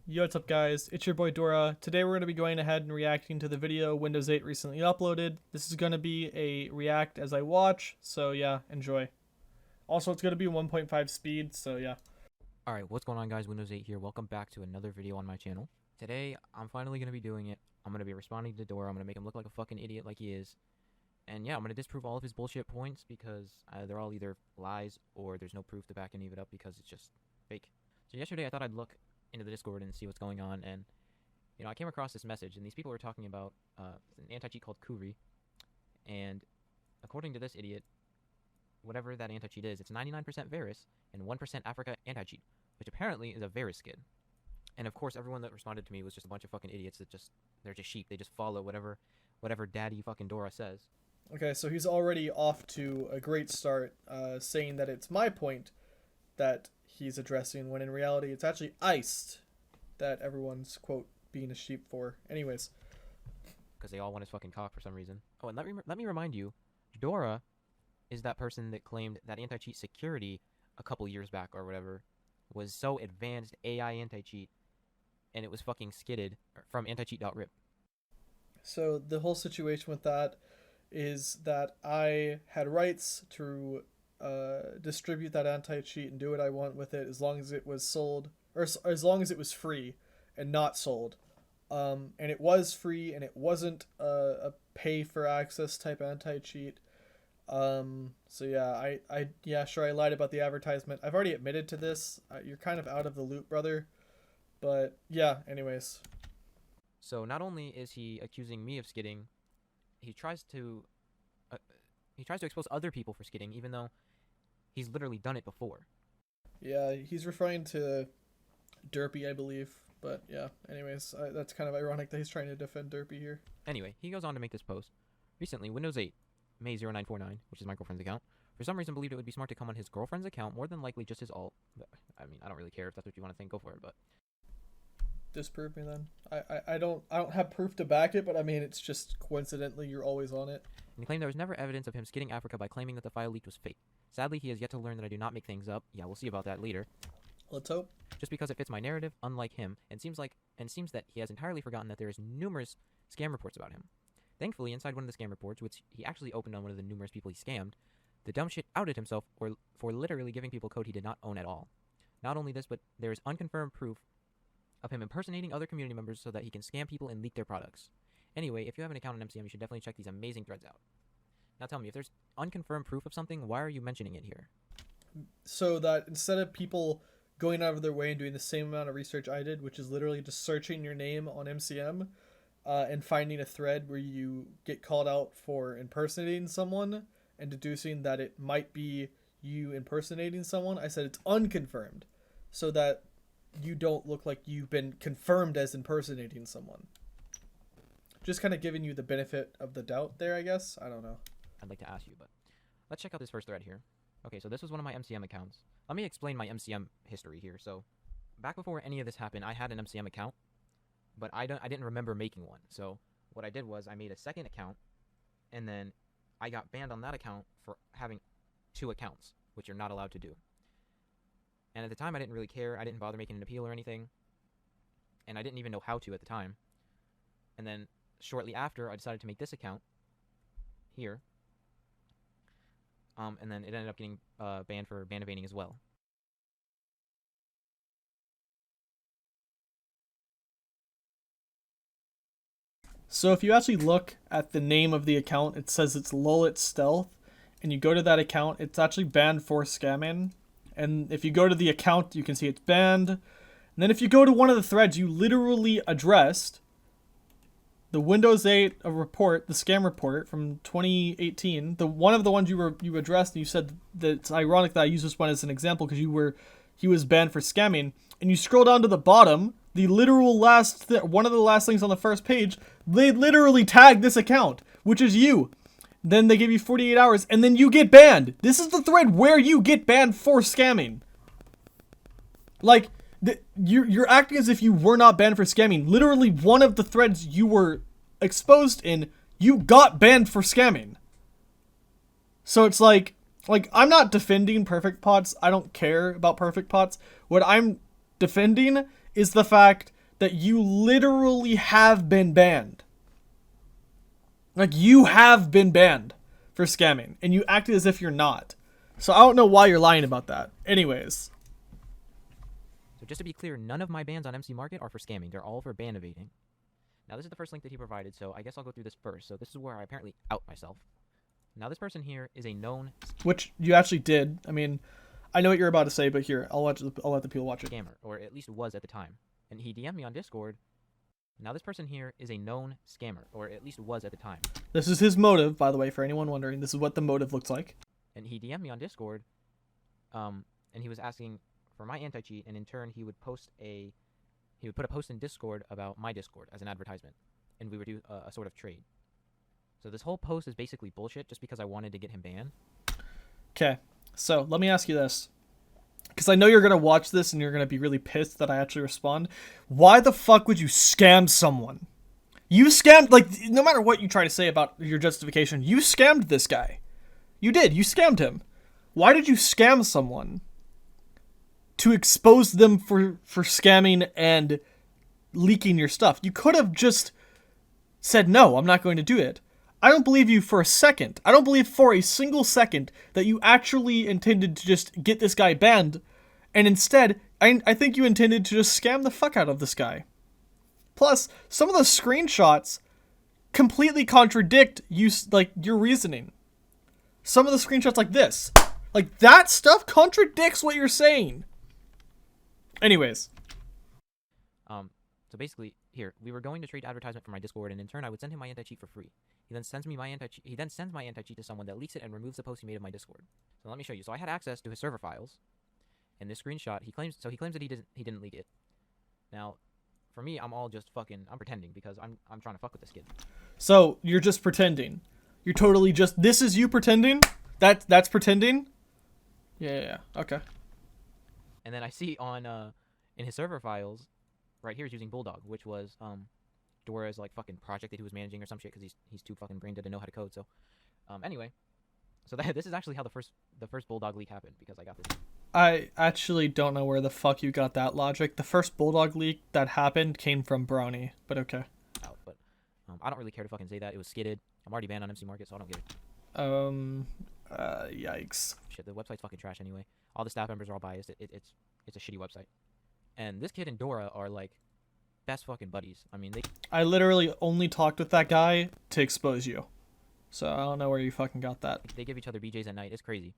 Yo, what's up guys? It's your boy Dora. Today we're going to be going ahead and reacting to the video Windows 8 recently uploaded. This is going to be a react as I watch, so yeah, enjoy. Also, it's going to be 1.5 speed, so yeah. Alright, what's going on guys? WindowsEight here. Welcome back to another video on my channel. Today, I'm finally going to be doing it. I'm going to be responding to Dora. I'm going to make him look like a fucking idiot like he is. And yeah, I'm going to disprove all of his bullshit points because they're all either lies or there's no proof to back any of it up because it's just fake. So yesterday I thought I'd look into the Discord and see what's going on, and I came across this message, and these people were talking about an anti-cheat called Kuri, and according to this idiot, whatever that anti-cheat is, it's 99% Varus and 1% Africa anti-cheat, which apparently is a Varus skin. And of course, everyone that responded to me was just a bunch of fucking idiots that they're just sheep. They just follow whatever daddy fucking Dora says. Okay, so he's already off to a great start, saying that it's my point that he's addressing, when in reality it's actually iced that everyone's, quote, being a sheep for. Anyways. Because they all want his fucking cock for some reason. Oh, and let me remind you, Dora is that person that claimed that anti-cheat security a couple years back or whatever was so advanced AI anti-cheat, and it was fucking skidded from anti-cheat.rip. So the whole situation with that is that I had rights to distribute that anti-cheat and do what I want with it as long as it was sold, or as long as it was free and not sold. And it was free, and it wasn't a pay for access type anti-cheat. So yeah, I lied about the advertisement. I've already admitted to this. You're kind of out of the loop, brother. But yeah, anyways. So not only is he accusing me of skidding, he tries to expose other people for skidding, even though he's literally done it before. Yeah, he's referring to Derpy, I believe. But yeah, anyways, that's kind of ironic that he's trying to defend Derpy here. Anyway, he goes on to make this post. Recently, Windows 8, May 0949, which is my girlfriend's account, for some reason believed it would be smart to come on his girlfriend's account, more than likely just his alt. I mean, I don't really care if that's what you want to think, go for it, but... Disprove me then. I don't have proof to back it, but I mean, it's just coincidentally you're always on it. And he claimed there was never evidence of him skidding Africa by claiming that the file leaked was fake. Sadly, he has yet to learn that I do not make things up. Yeah, we'll see about that later. Let's hope. Just because it fits my narrative, unlike him, and seems that he has entirely forgotten that there is numerous scam reports about him. Thankfully, inside one of the scam reports, which he actually opened on one of the numerous people he scammed, the dumb shit outed himself for literally giving people code he did not own at all. Not only this, but there is unconfirmed proof of him impersonating other community members so that he can scam people and leak their products. Anyway, if you have an account on MCM, you should definitely check these amazing threads out. Now tell me, if there's unconfirmed proof of something, why are you mentioning it here? So that instead of people going out of their way and doing the same amount of research I did, which is literally just searching your name on MCM and finding a thread where you get called out for impersonating someone and deducing that it might be you impersonating someone, I said it's unconfirmed, so that you don't look like you've been confirmed as impersonating someone. Just kind of giving you the benefit of the doubt there, I guess. I don't know. I'd like to ask you, but let's check out this first thread here. Okay, so this was one of my MCM accounts. Let me explain my MCM history here. So, back before any of this happened, I had an MCM account, but I didn't remember making one. So, what I did was I made a second account, and then I got banned on that account for having 2 accounts, which you're not allowed to do. And at the time, I didn't really care. I didn't bother making an appeal or anything, and I didn't even know how to at the time. And then shortly after, I decided to make this account here. And then it ended up getting banned for band evading as well. So if you actually look at the name of the account, it says it's Lullet Stealth, and you go to that account, it's actually banned for scamming. And if you go to the account, you can see it's banned. And then if you go to one of the threads, you literally addressed the Windows 8 report, the scam report from 2018. One of the ones you addressed, and you said that it's ironic that I use this one as an example because he was banned for scamming. And you scroll down to the bottom, the literal one of the last things on the first page, they literally tagged this account, which is you. Then they give you 48 hours, and then you get banned. This is the thread where you get banned for scamming. Like, you're acting as if you were not banned for scamming. Literally, one of the threads you were exposed in, you got banned for scamming. So it's like I'm not defending perfect pots. I don't care about perfect pots. What I'm defending is the fact that you literally have been banned. Like, you have been banned for scamming, and you acted as if you're not. So I don't know why you're lying about that. Anyways. So just to be clear, none of my bans on MC Market are for scamming. They're all for ban evading. Now this is the first link that he provided, so I guess I'll go through this first. So this is where I apparently out myself. Now this person here is a known... Which you actually did. I mean, I know what you're about to say, but here, I'll let the people watch it. Scammer, or at least was at the time. And he DM'd me on Discord. Now this person here is a known scammer, or at least was at the time. This is his motive, by the way, for anyone wondering. This is what the motive looks like. And he DM'd me on Discord, and he was asking for my anti-cheat, and in turn he would put a post in Discord about my Discord as an advertisement, and we would do a sort of trade. So this whole post is basically bullshit just because I wanted to get him banned. Okay, so let me ask you this. Because I know you're going to watch this and you're going to be really pissed that I actually respond. Why the fuck would you scam someone? You scammed, like, no matter what you try to say about your justification, you scammed this guy. You did. You scammed him. Why did you scam someone? To expose them for scamming and leaking your stuff. You could have just said, no, I'm not going to do it. I don't believe you for a second. I don't believe for a single second that you actually intended to just get this guy banned. And instead, I think you intended to just scam the fuck out of this guy. Plus, some of the screenshots completely contradict your reasoning. Some of the screenshots like this. Like, that stuff contradicts what you're saying. Anyways. So basically, here, we were going to trade advertisement for my Discord, and in turn, I would send him my anti-cheat for free. He then sends my anti-cheat to someone that leaks it and removes the post he made of my Discord. So let me show you. So I had access to his server files. In this screenshot, he claims that he didn't leak it. Now, for me, I'm pretending because I'm trying to fuck with this kid. So you're just pretending. You're totally just, this is you pretending? That's pretending? Yeah, okay. And then I see on in his server files, right here, he's using Bulldog, which was Dora's like fucking project that he was managing or some shit because he's too fucking brain dead to know how to code. So anyway, so this is actually how the first Bulldog leak happened because I got this. I actually don't know where the fuck you got that logic. The first Bulldog leak that happened came from Brownie, but okay. Out, but I don't really care to fucking say that. It was skidded. I'm already banned on MC Market, so I don't get it. Yikes. Shit, the website's fucking trash anyway. All the staff members are all biased. It's a shitty website. And this kid and Dora are like best fucking buddies. I mean, I literally only talked with that guy to expose you. So I don't know where you fucking got that. They give each other BJs at night. It's crazy.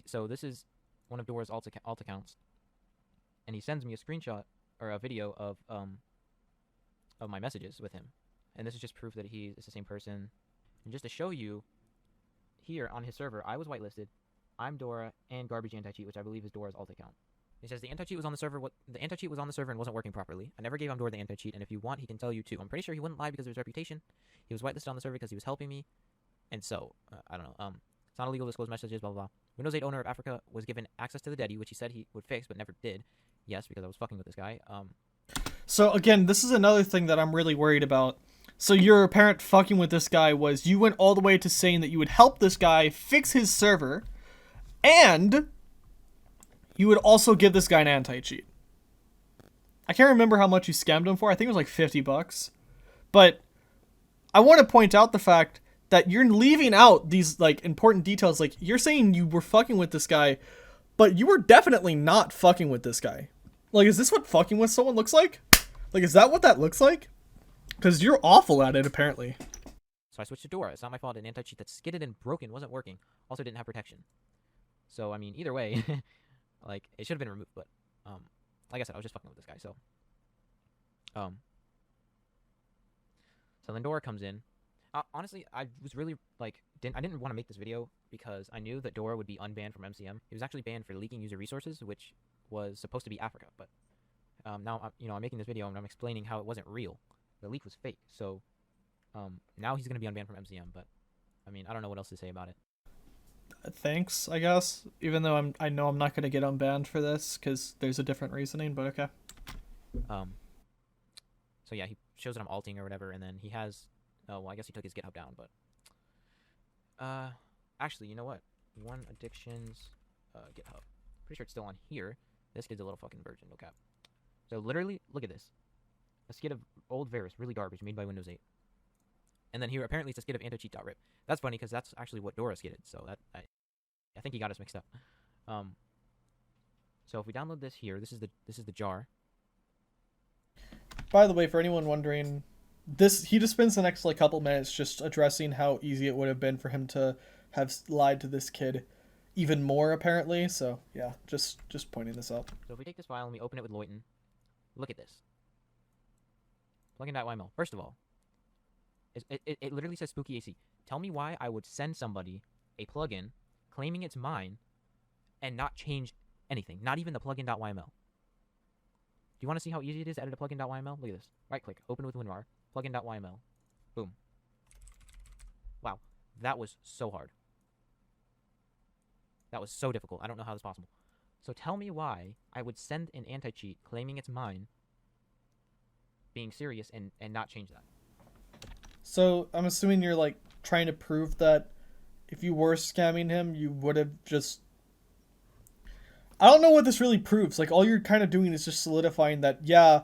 So this is one of Dora's alt accounts, and he sends me a screenshot or a video of my messages with him, and this is just proof that he is the same person. And just to show you, here on his server, I was whitelisted. I'm Dora and Garbage Anti-Cheat, which I believe is Dora's alt account. He says the anti-cheat was on the server. The anti-cheat was on the server and wasn't working properly. I never gave him Dora the anti-cheat, and if you want, he can tell you too. I'm pretty sure he wouldn't lie because of his reputation. He was whitelisted on the server because he was helping me, and so I don't know. It's not illegal to disclose messages. Blah blah blah. WindowsEight owner of Africa was given access to the Deddy, which he said he would fix, but never did. Yes, because I was fucking with this guy. So again, this is another thing that I'm really worried about. So your apparent fucking with this guy was you went all the way to saying that you would help this guy fix his server, and you would also give this guy an anti-cheat. I can't remember how much you scammed him for. I think it was like $50. But I want to point out the fact that you're leaving out these like important details. Like, you're saying you were fucking with this guy, but you were definitely not fucking with this guy. Like, is this what fucking with someone looks like? Like, is that what that looks like? Because you're awful at it, apparently. So I switched to Dora. It's not my fault. An anti-cheat that's skidded and broken wasn't working. Also didn't have protection. So, I mean, either way, like, it should have been removed, but, like I said, I was just fucking with this guy, so. So then Dora comes in. Honestly, I was really, like, I didn't want to make this video because I knew that Dora would be unbanned from MCM. He was actually banned for leaking user resources, which was supposed to be Africa, but, now, I'm making this video and I'm explaining how it wasn't real. The leak was fake, so, now he's gonna be unbanned from MCM, but, I mean, I don't know what else to say about it. Thanks, I guess. Even though I know I'm not gonna get unbanned for this because there's a different reasoning, but okay. So yeah, he shows that I'm alting or whatever, and then he has. Oh well, I guess he took his GitHub down, but. Actually, you know what? One Addictions, GitHub. Pretty sure it's still on here. This kid's a little fucking virgin, no cap. So literally, look at this. A skid of old Varus, really garbage, made by Windows 8. And then here, apparently it's a skid of anti-cheat.rip. That's funny, because that's actually what Dora skidded, so that I think he got us mixed up. So if we download this here, this is the jar. By the way, for anyone wondering, he just spends the next like couple minutes just addressing how easy it would have been for him to have lied to this kid even more, apparently. So yeah, just pointing this out. So if we take this file and we open it with Leuchten, look at this. Plugin.yml. First of all, it literally says spooky AC. Tell me why I would send somebody a plugin claiming it's mine and not change anything, not even the plugin.yml. Do you want to see how easy it is to edit a plugin.yml? Look at this. Right click, open with WinRAR, plugin.yml. Boom. Wow, that was so hard. That was so difficult. I don't know how that's possible. So tell me why I would send an anti-cheat claiming it's mine, being serious, and not change that. So I'm assuming you're like trying to prove that if you were scamming him, you would have just... I don't know what this really proves. Like, all you're kind of doing is just solidifying that, yeah,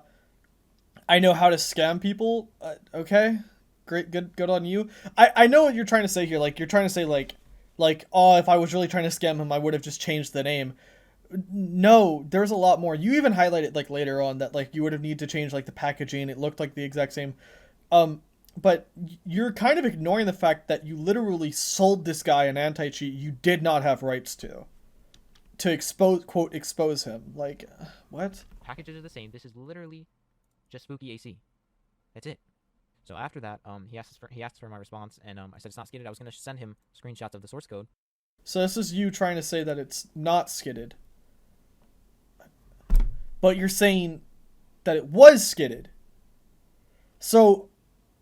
I know how to scam people. Okay, great, good on you. I know what you're trying to say here. Like, you're trying to say like, oh, if I was really trying to scam him, I would have just changed the name. No, there's a lot more. You even highlighted like later on that like you would have needed to change like the packaging. It looked like the exact same. But you're kind of ignoring the fact that you literally sold this guy an anti-cheat you did not have rights to expose him. Like, what? Packages are the same. This is literally just spooky AC. That's it. So after that, he asked for my response, and I said it's not skidded. I was going to send him screenshots of the source code. So this is you trying to say that it's not skidded. But you're saying that it was skidded. So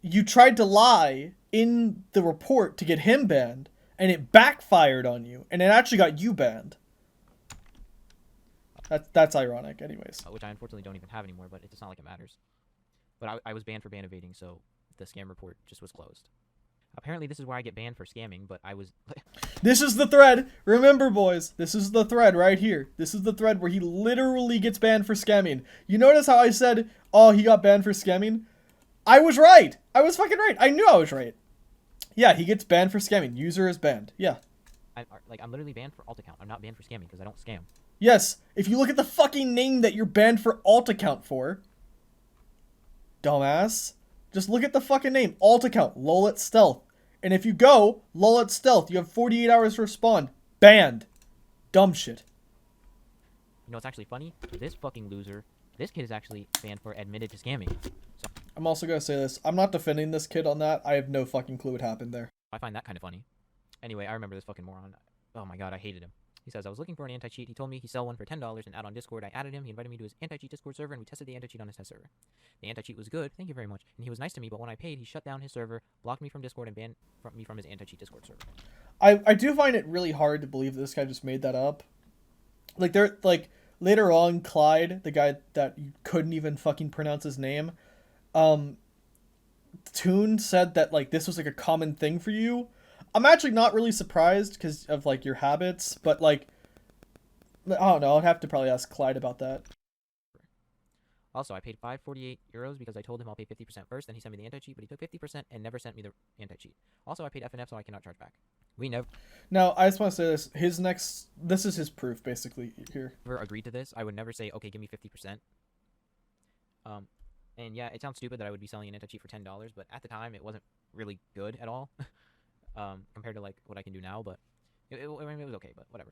you tried to lie in the report to get him banned, and it backfired on you, and it actually got you banned. That's ironic, anyways. Which I unfortunately don't even have anymore, but it's not like it matters. But I was banned for ban evading, so the scam report just was closed. Apparently this is where I get banned for scamming, but I was... This is the thread! Remember, boys, this is the thread right here. This is the thread where he literally gets banned for scamming. You notice how I said, oh, he got banned for scamming? I was right! I was fucking right! I knew I was right! Yeah, he gets banned for scamming. User is banned. Yeah. I'm literally banned for alt account. I'm not banned for scamming because I don't scam. Yes, if you look at the fucking name that you're banned for alt account for, dumbass, just look at the fucking name. Alt account, Lolet Stealth. And if you go, Lolet Stealth, you have 48 hours to respond. Banned. Dumb shit. You know what's actually funny? This fucking loser, this kid is actually banned for admitted to scamming. So I'm also gonna say this. I'm not defending this kid on that. I have no fucking clue what happened there. I find that kind of funny. Anyway, I remember this fucking moron. Oh my god, I hated him. He says, I was looking for an anti-cheat. He told me he sell one for $10 and add on Discord. I added him. He invited me to his anti-cheat Discord server, and we tested the anti-cheat on his test server. The anti-cheat was good. Thank you very much. And he was nice to me, but when I paid, he shut down his server, blocked me from Discord, and banned me from his anti-cheat Discord server. I do find it really hard to believe this guy just made that up. Like, later on, Clyde, the guy that you couldn't even fucking pronounce his name, Toon said that, like, this was, like, a common thing for you. I'm actually not really surprised because of, like, your habits, but, like, I don't know. I'd have to probably ask Clyde about that. Also, I paid €548 because I told him I'll pay 50% first, then he sent me the anti-cheat, but he took 50% and never sent me the anti-cheat. Also, I paid FNF, so I cannot charge back. We never Now, I just want to say this. This is his proof, basically, here. agreed to this. I would never say, okay, give me 50%. And yeah, it sounds stupid that I would be selling an anti-cheat for $10, but at the time, it wasn't really good at all. Compared to like what I can do now, but it was okay, but whatever.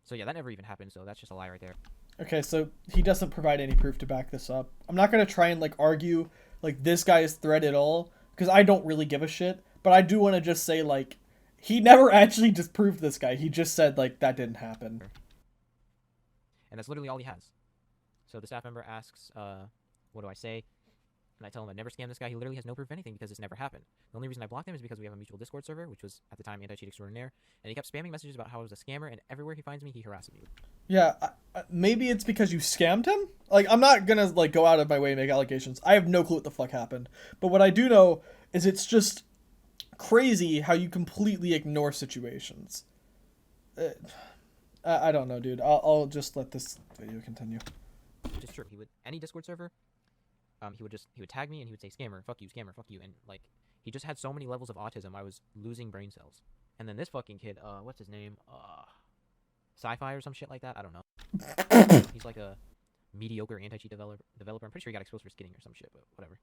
So yeah, that never even happened, so that's just a lie right there. Okay, so he doesn't provide any proof to back this up. I'm not going to try and like argue like this guy's thread at all, because I don't really give a shit, but I do want to just say like he never actually disproved this guy. He just said like that didn't happen. And that's literally all he has. So the staff member asks, what do I say? And I tell him I've never scammed this guy. He literally has no proof of anything because it's never happened. The only reason I blocked him is because we have a mutual Discord server, which was at the time anti-cheat extraordinaire, and he kept spamming messages about how I was a scammer, and everywhere he finds me, he harasses me. Yeah, maybe it's because you scammed him? Like, I'm not gonna like go out of my way and make allegations. I have no clue what the fuck happened. But what I do know is it's just crazy how you completely ignore situations. I don't know, dude. I'll just let this video continue. just true. He would any Discord server, he would tag me and he would say scammer, fuck you, and like he just had so many levels of autism. I was losing brain cells. And then this fucking kid, what's his name? Sci-fi or some shit like that. I don't know. He's like a mediocre anti-cheat developer. I'm pretty sure he got exposed for skidding or some shit, but whatever.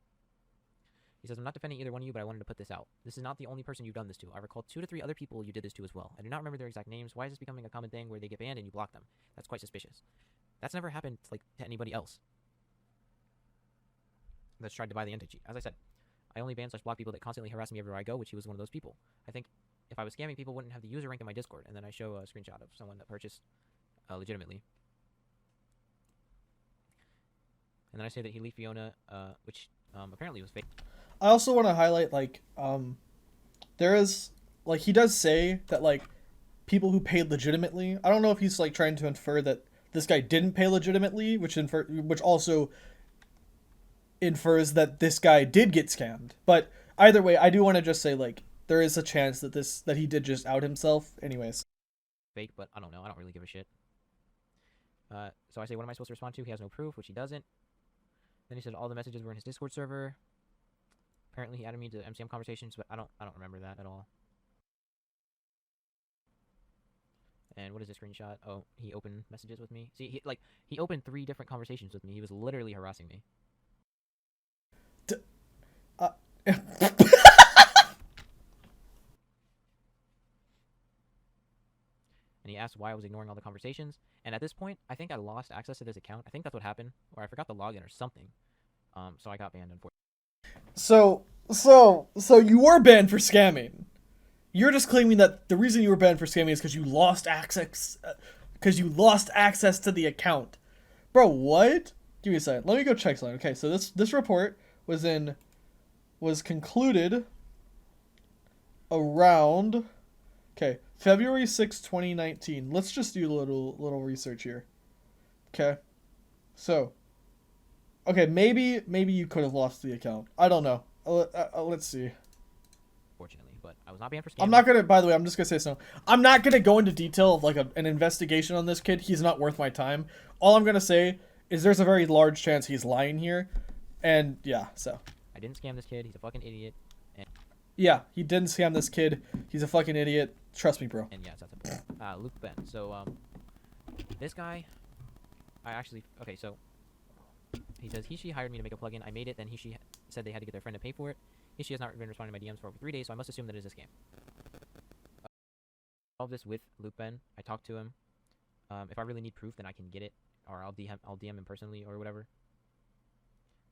He says, I'm not defending either one of you, but I wanted to put this out. This is not the only person you've done this to. I recall 2 to 3 other people you did this to as well. I do not remember their exact names. Why is this becoming a common thing where they get banned and you block them? That's quite suspicious. That's never happened like to anybody else that's tried to buy the anti-cheat. As I said, I only ban/block people that constantly harass me everywhere I go, which he was one of those people. I think if I was scamming, people wouldn't have the user rank in my Discord, and then I show a screenshot of someone that purchased legitimately. And then I say that he leaked Fiona, which apparently was fake. I also want to highlight, like, there is, like, he does say that, like, people who paid legitimately, I don't know if he's, like, trying to infer that this guy didn't pay legitimately, which also infers that this guy did get scammed. But either way, I do want to just say, like, there is a chance that he did just out himself. Anyways. Fake, but I don't know. I don't really give a shit. So I say, what am I supposed to respond to? He has no proof, which he doesn't. Then he said all the messages were in his Discord server. Apparently he added me to MCM conversations, but I don't remember that at all. And what is this screenshot? Oh, he opened messages with me. See, he opened 3 different conversations with me. He was literally harassing me. And he asked why I was ignoring all the conversations. And at this point, I think I lost access to this account. I think that's what happened, or I forgot the login or something. So I got banned, unfortunately. So you were banned for scamming. You're just claiming that the reason you were banned for scamming is because you lost access. To the account, bro. What? Give me a second. Let me go check something. Okay, so this report was concluded around February 6, 2019. Let's just do a little research here. Okay, so maybe you could have lost the account. I don't know. Let's see. Fortunately, but I was not banned for scamming. I'm not gonna. By the way, I'm just gonna say something. I'm not gonna go into detail of like an investigation on this kid. He's not worth my time. All I'm gonna say is there's a very large chance he's lying here, and yeah. So I didn't scam this kid. He's a fucking idiot. And yeah, he didn't scam this kid. He's a fucking idiot. Trust me, bro. And yes, that's a Luke Ben. So this guy, so he says she hired me to make a plugin. I made it. Then she said they had to get their friend to pay for it. She has not been responding to my DMs for over 3 days, so I must assume that it is a scam. All of this with Luke Ben. I talked to him. If I really need proof, then I can get it, or I'll DM him personally or whatever.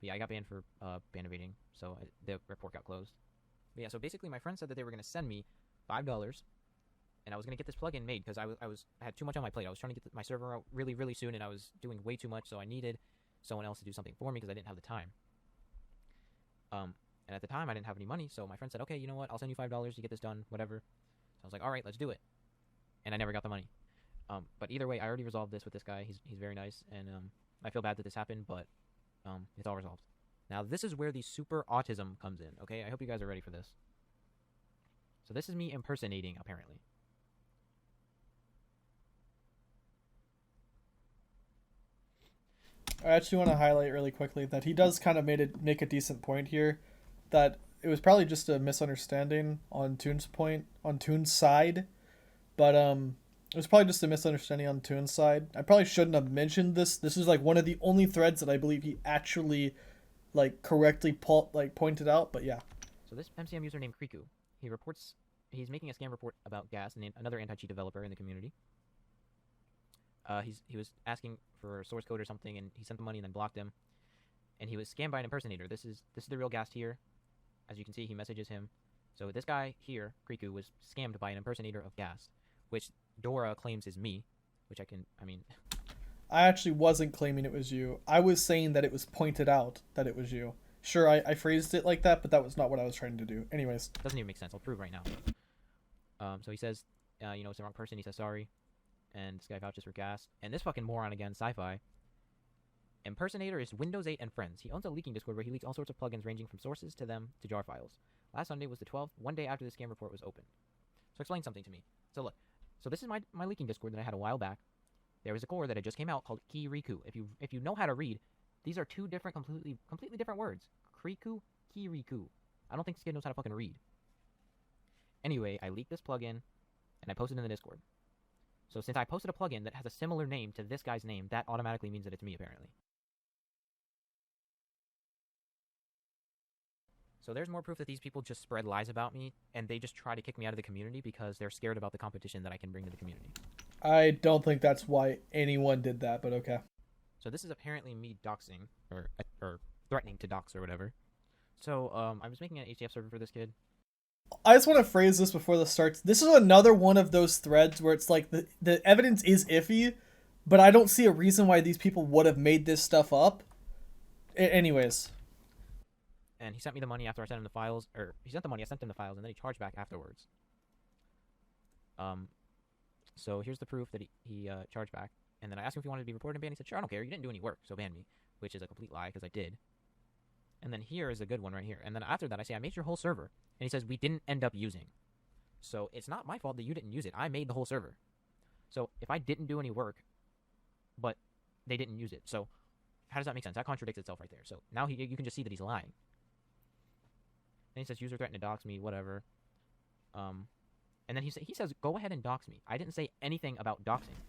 But yeah, I got banned for ban evading, so the report got closed. But yeah, so basically my friend said that they were going to send me $5, and I was going to get this plugin made because I had too much on my plate. I was trying to get my server out really, really soon, and I was doing way too much, so I needed someone else to do something for me because I didn't have the time. And at the time, I didn't have any money, so my friend said, okay, you know what, I'll send you $5 to get this done, whatever. So I was like, all right, let's do it. And I never got the money. But either way, I already resolved this with this guy. He's very nice, and I feel bad that this happened, but it's all resolved. Now, this is where the super autism comes in, okay? I hope you guys are ready for this. So this is me impersonating, apparently. I actually want to highlight really quickly that he does kind of make a decent point here, that it was probably just a misunderstanding on Toon's side, but it was probably just a misunderstanding on Toon's side. I probably shouldn't have mentioned this. This is like one of the only threads that I believe he actually like correctly pointed out, but yeah. So this MCM user named Kriku, he's making a scam report about Gas, and another anti-cheat developer in the community. He was asking for source code or something, and he sent the money and then blocked him. And he was scammed by an impersonator. This is the real Gas here. As you can see, he messages him. So this guy here, Kriku, was scammed by an impersonator of Gas, which Dora claims is me, which I actually wasn't claiming it was you. I was saying that it was pointed out that it was you. Sure, I phrased it like that, but that was not what I was trying to do. Anyways. Doesn't even make sense. I'll prove right now. So he says, it's the wrong person. He says sorry. And this guy vouches for Gas. And this fucking moron again, Sci-Fi. Impersonator is WindowsEight and friends. He owns a leaking Discord where he leaks all sorts of plugins ranging from sources to them to jar files. Last Sunday was the 12th, one day after the scam report was opened. So explain something to me. So look, so this is my leaking Discord that I had a while back. there was a core that had just came out called Kiriku. If you know how to read, these are two different, completely different words. Kriku, Kiriku. I don't think this kid knows how to fucking read. Anyway, I leaked this plugin, and I posted it in the Discord. So since I posted a plugin that has a similar name to this guy's name, that automatically means that it's me, apparently. So there's more proof that these people just spread lies about me, and they just try to kick me out of the community because they're scared about the competition that I can bring to the community. I don't think that's why anyone did that, but okay. So this is apparently me doxing, or threatening to dox or whatever. So I was making an HTF server for this kid. I just want to phrase this before this starts. This is another one of those threads where it's like the evidence is iffy, but I don't see a reason why these people would have made this stuff up. Anyways. And he sent me the money after I sent him the files, or he sent the money, I sent him the files, and then he charged back afterwards. So here's the proof that he charged back. And then I asked him if he wanted to be reported and banned. He said, sure, I don't care. You didn't do any work, so ban me. Which is a complete lie, because I did. And then here is a good one right here. And then after that, I say, I made your whole server. And he says, we didn't end up using. So it's not my fault that you didn't use it. I made the whole server. So if I didn't do any work, but they didn't use it. So how does that make sense? That contradicts itself right there. So now you can just see that he's lying. Then he says, user threatened to dox me, whatever. And then he says, go ahead and dox me. I didn't say anything about doxing.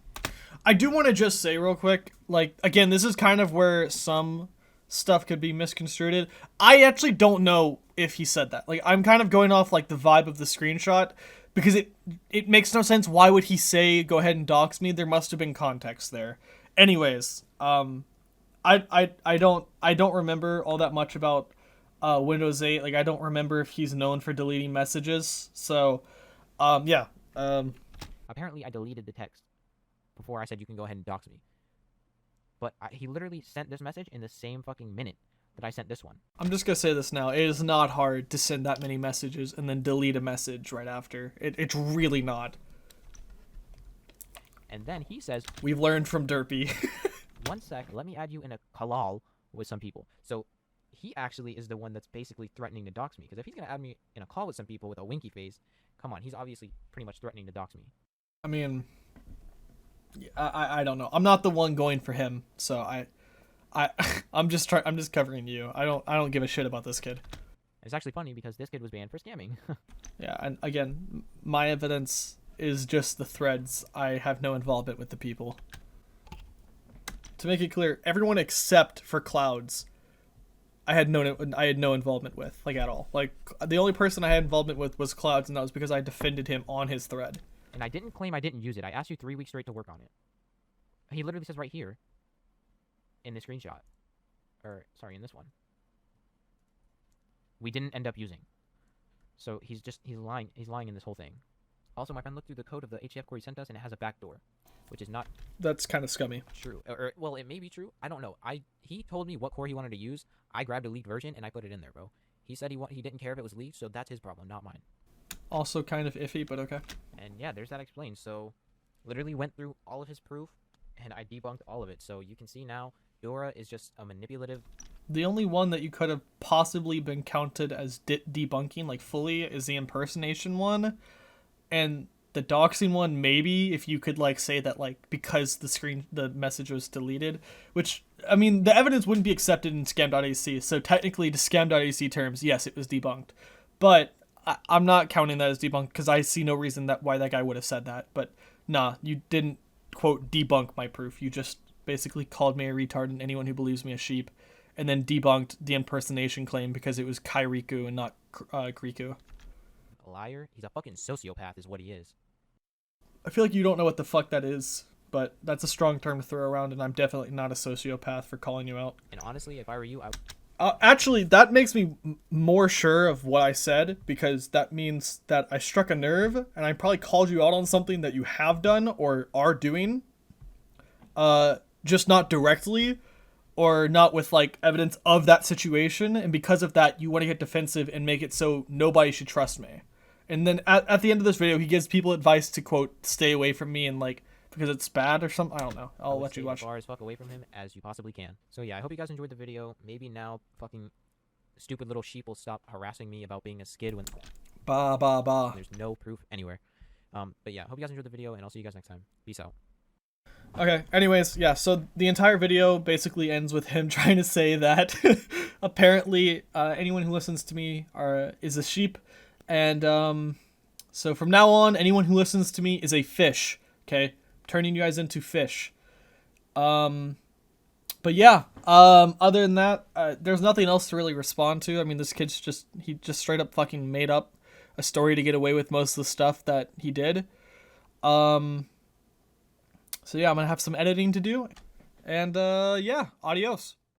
I do want to just say real quick, like, again, this is kind of where some stuff could be misconstrued. I actually don't know if he said that. Like, I'm kind of going off, like, the vibe of the screenshot, because it makes no sense. Why would he say, go ahead and dox me? There must have been context there. Anyways, I don't remember all that much about WindowsEight. Like, I don't remember if he's known for deleting messages. So, yeah. Apparently, I deleted the text before I said you can go ahead and dox me. But he literally sent this message in the same fucking minute that I sent this one. I'm just gonna say this now. It is not hard to send that many messages and then delete a message right after. It's really not. And then he says, we've learned from Derpy. 1 sec, let me add you in a kalal with some people. So he actually is the one that's basically threatening to dox me. Because if he's going to add me in a call with some people with a winky face, come on, he's obviously pretty much threatening to dox me. I mean, I don't know. I'm not the one going for him, so I'm just covering you. I don't give a shit about this kid. It's actually funny because this kid was banned for scamming. Yeah, and again, my evidence is just the threads. I have no involvement with the people. To make it clear, everyone except for Clouds, I had no involvement with, like, at all. Like, the only person I had involvement with was Clouds, and that was because I defended him on his thread. And I didn't claim I didn't use it. I asked you 3 weeks straight to work on it. He literally says right here, in the screenshot, or sorry, in this one, we didn't end up using. So he's lying. He's lying in this whole thing. Also, my friend looked through the code of the HTF core he sent us, and it has a backdoor, which is not. That's kind of scummy. True. Well, it may be true. I don't know. He told me what core he wanted to use. I grabbed a leaked version and I put it in there, bro. He said he didn't care if it was leaked, so that's his problem, not mine. Also kind of iffy, but okay. And yeah, there's that explained. So, literally went through all of his proof, and I debunked all of it. So you can see now, Dora is just a manipulative. The only one that you could have possibly been counted as debunking, like, fully, is the impersonation one. And the doxing one, maybe, if you could, like, say that, like, because the message was deleted, which, I mean, the evidence wouldn't be accepted in scam.ac, so technically, to scam.ac terms, yes, it was debunked. But I'm not counting that as debunked, because I see no reason why that guy would have said that. But, nah, you didn't, quote, debunk my proof. You just basically called me a retard and anyone who believes me a sheep, and then debunked the impersonation claim because it was Kairiku and not Kriku. A liar? He's a fucking sociopath is what he is. I feel like you don't know what the fuck that is, but that's a strong term to throw around, and I'm definitely not a sociopath for calling you out. And honestly, if I were you, actually, that makes me more sure of what I said, because that means that I struck a nerve, and I probably called you out on something that you have done or are doing, just not directly, or not with, like, evidence of that situation, and because of that, you want to get defensive and make it so nobody should trust me. And then at the end of this video, he gives people advice to, quote, stay away from me, and, like, because it's bad or something. I don't know. I'll let you watch. As far as fuck away from him as you possibly can. So yeah, I hope you guys enjoyed the video. Maybe now fucking stupid little sheep will stop harassing me about being a skid when there's no proof anywhere. But yeah, hope you guys enjoyed the video, and I'll see you guys next time. Peace out. Okay, anyways, yeah, so the entire video basically ends with him trying to say that apparently anyone who listens to me is a sheep, and so from now on, anyone who listens to me is a fish, okay? Turning you guys into fish. But yeah, other than that, there's nothing else to really respond to. I mean, this kid's he just straight up fucking made up a story to get away with most of the stuff that he did. So yeah, I'm gonna have some editing to do, and yeah, adios.